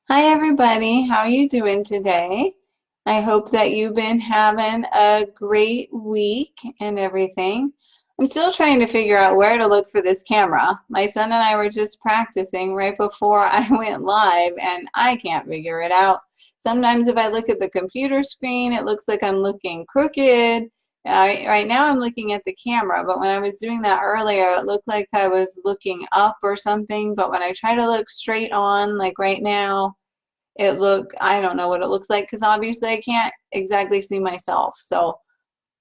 Hi everybody, how are you doing today? I hope that you've been having a great week and everything. I'm still trying to figure out where to look for this camera. My son and I were just practicing right before I went live and I can't figure it out. Sometimes if I look at the computer screen, it looks like I'm looking crooked. Right now I'm looking at the camera, but when I was doing that earlier, it looked like I was looking up or something. But when I try to look straight on, like right now, I don't know what it looks like because obviously I can't exactly see myself. So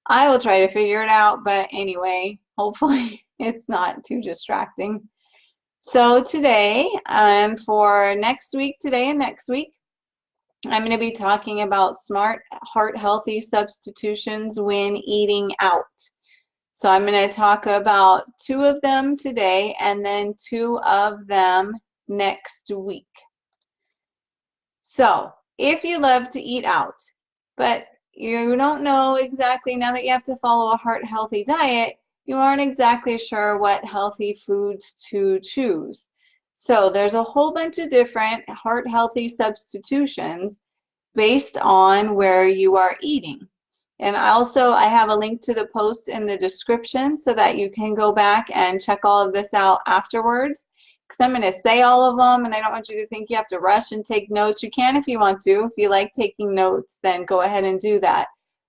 I will try to figure it out. But anyway, hopefully it's not too distracting. So today and for next week, today and next week, I'm going to be talking about smart, heart healthy substitutions when eating out. So I'm going to talk about two of them today and then two of them next week. So, if you love to eat out, but you don't know exactly, now that you have to follow a heart healthy diet, you aren't exactly sure what healthy foods to choose. So, there's a whole bunch of different heart healthy substitutions based on where you are eating. And I have a link to the post in the description so that you can go back and check all of this out afterwards. Because I'm going to say all of them, and I don't want you to think you have to rush and take notes. You can if you want to. If you like taking notes, then go ahead and do that.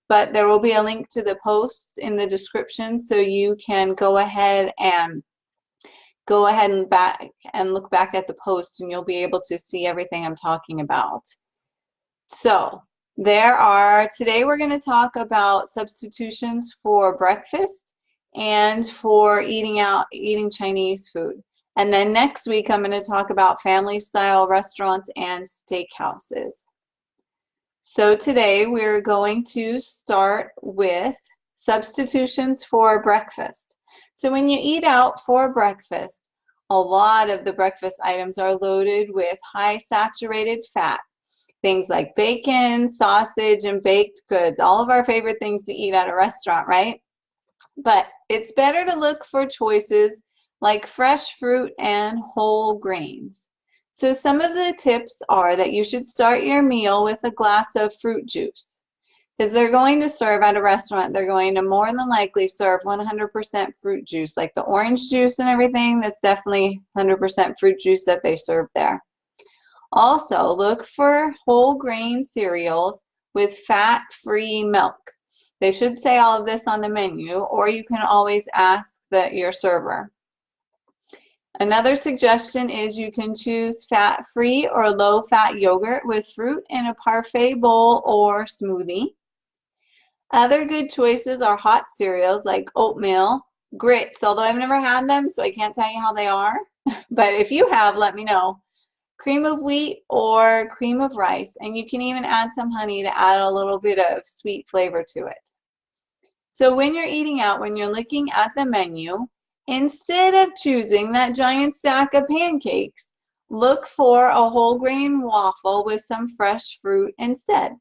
But there will be a link to the post in the description so you can go ahead and look back at the post, and you'll be able to see everything I'm talking about. So today we're going to talk about substitutions for breakfast and for eating Chinese food. And then next week I'm going to talk about family style restaurants and steakhouses. So today we're going to start with substitutions for breakfast. So when you eat out for breakfast, a lot of the breakfast items are loaded with high saturated fat. Things like bacon, sausage, and baked goods, all of our favorite things to eat at a restaurant, right? But it's better to look for choices like fresh fruit and whole grains. So some of the tips are that you should start your meal with a glass of fruit juice. Because they're going to serve at a restaurant, they're going to more than likely serve 100% fruit juice, like the orange juice and everything. That's definitely 100% fruit juice that they serve there. Also, look for whole grain cereals with fat-free milk. They should say all of this on the menu, or you can always ask your server. Another suggestion is you can choose fat-free or low-fat yogurt with fruit in a parfait bowl or smoothie. Other good choices are hot cereals like oatmeal, grits, although I've never had them, so I can't tell you how they are. But if you have, let me know. Cream of wheat or cream of rice, and you can even add some honey to add a little bit of sweet flavor to it. So when you're eating out, when you're looking at the menu, instead of choosing that giant stack of pancakes, look for a whole grain waffle with some fresh fruit instead.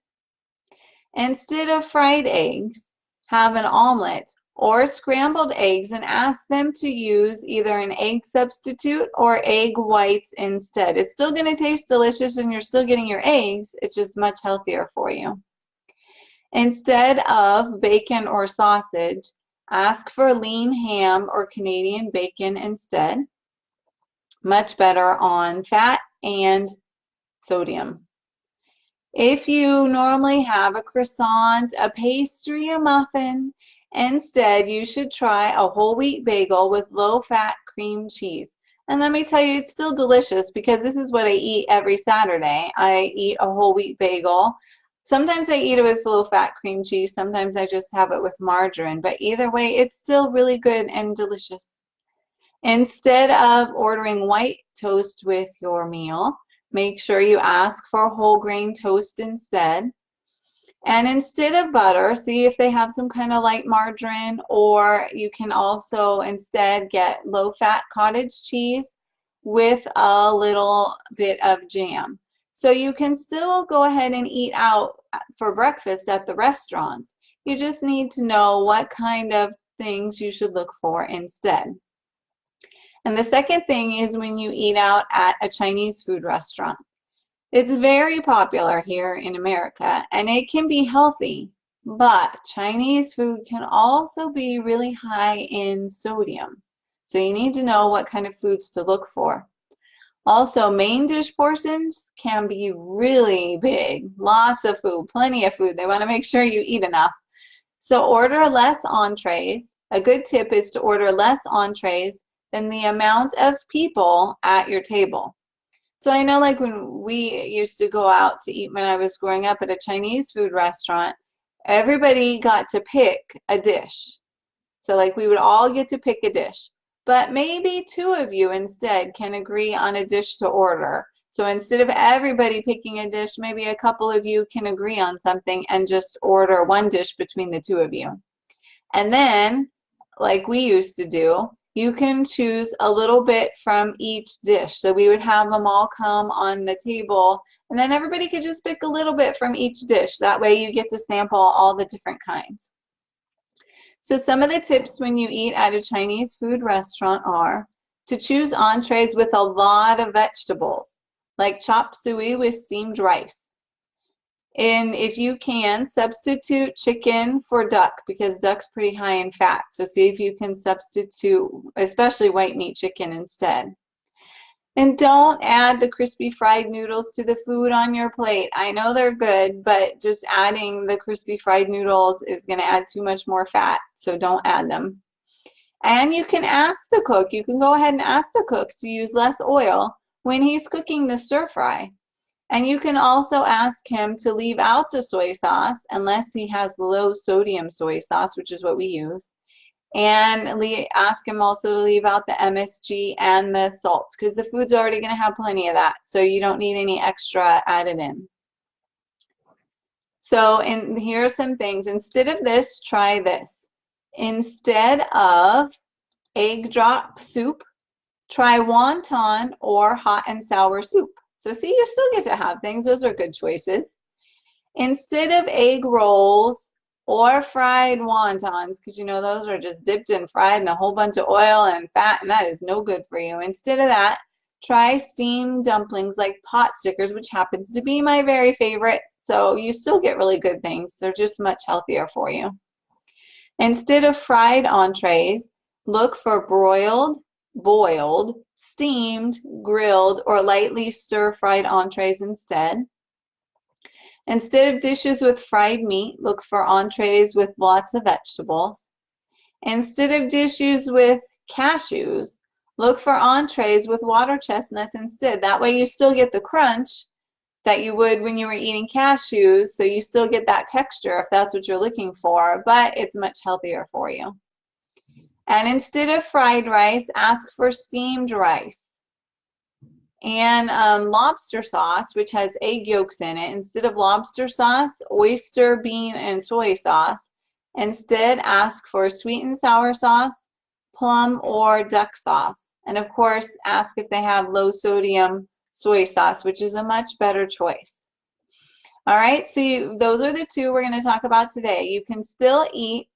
Instead of fried eggs, have an omelet or scrambled eggs and ask them to use either an egg substitute or egg whites instead. It's still going to taste delicious and you're still getting your eggs. It's just much healthier for you. Instead of bacon or sausage, ask for lean ham or Canadian bacon instead. Much better on fat and sodium. If you normally have a croissant, a pastry, a muffin, instead you should try a whole wheat bagel with low-fat cream cheese. And let me tell you, it's still delicious because this is what I eat every Saturday. I eat a whole wheat bagel. Sometimes I eat it with low-fat cream cheese. Sometimes I just have it with margarine. But either way, it's still really good and delicious. Instead of ordering white toast with your meal, make sure you ask for whole grain toast instead. And instead of butter, see if they have some kind of light margarine, or you can also instead get low-fat cottage cheese with a little bit of jam. So you can still go ahead and eat out for breakfast at the restaurants. You just need to know what kind of things you should look for instead. And the second thing is when you eat out at a Chinese food restaurant. It's very popular here in America, and it can be healthy, but Chinese food can also be really high in sodium. So you need to know what kind of foods to look for. Also, main dish portions can be really big. Lots of food, plenty of food. They want to make sure you eat enough. So order less entrees. A good tip is to order less entrees than the amount of people at your table. So I know like when we used to go out to eat when I was growing up at a Chinese food restaurant, everybody got to pick a dish. So like we would all get to pick a dish. But maybe two of you instead can agree on a dish to order. So instead of everybody picking a dish, maybe a couple of you can agree on something and just order one dish between the two of you. And then, like we used to do, you can choose a little bit from each dish. So we would have them all come on the table, and then everybody could just pick a little bit from each dish. That way you get to sample all the different kinds. So some of the tips when you eat at a Chinese food restaurant are to choose entrees with a lot of vegetables, like chop suey with steamed rice. And if you can, substitute chicken for duck because duck's pretty high in fat. So see if you can substitute, especially white meat chicken instead. And don't add the crispy fried noodles to the food on your plate. I know they're good, but just adding the crispy fried noodles is going to add too much more fat, so don't add them. And you can ask the cook, you can go ahead and ask the cook to use less oil when he's cooking the stir fry. And you can also ask him to leave out the soy sauce unless he has low sodium soy sauce, which is what we use. And ask him also to leave out the MSG and the salt because the food's already going to have plenty of that. So you don't need any extra added in. So here are some things. Instead of this, try this. Instead of egg drop soup, try wonton or hot and sour soup. So see, you still get to have things. Those are good choices. Instead of egg rolls or fried wontons, because you know those are just dipped and fried in a whole bunch of oil and fat, and that is no good for you. Instead of that, try steamed dumplings like pot stickers, which happens to be my very favorite. So you still get really good things. They're just much healthier for you. Instead of fried entrees, look for broiled, boiled, steamed, grilled, or lightly stir-fried entrees instead. Instead of dishes with fried meat, look for entrees with lots of vegetables. Instead of dishes with cashews, look for entrees with water chestnuts instead. That way you still get the crunch that you would when you were eating cashews, so you still get that texture if that's what you're looking for, but it's much healthier for you. And instead of fried rice, ask for steamed rice. And lobster sauce, which has egg yolks in it, instead of lobster sauce, oyster, bean, and soy sauce. Instead, ask for sweet and sour sauce, plum, or duck sauce. And of course, ask if they have low sodium soy sauce, which is a much better choice. All right, so those are the two we're going to talk about today. You can still eat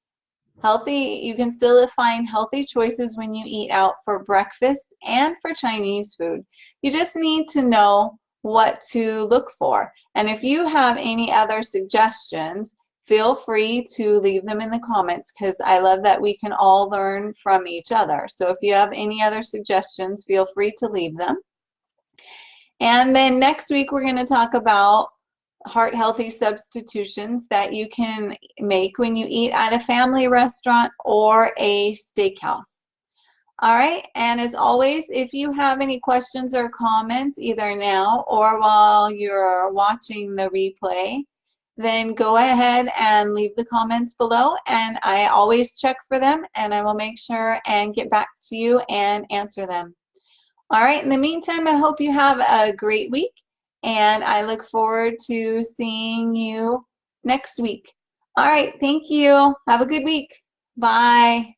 healthy, you can still find healthy choices when you eat out for breakfast and for Chinese food. You just need to know what to look for. And if you have any other suggestions, feel free to leave them in the comments because I love that we can all learn from each other. So if you have any other suggestions, feel free to leave them. And then next week we're going to talk about heart-healthy substitutions that you can make when you eat at a family restaurant or a steakhouse. All right, and as always, if you have any questions or comments either now or while you're watching the replay, then go ahead and leave the comments below, and I always check for them, and I will make sure and get back to you and answer them. All right, in the meantime, I hope you have a great week. And I look forward to seeing you next week. All right, thank you. Have a good week. Bye.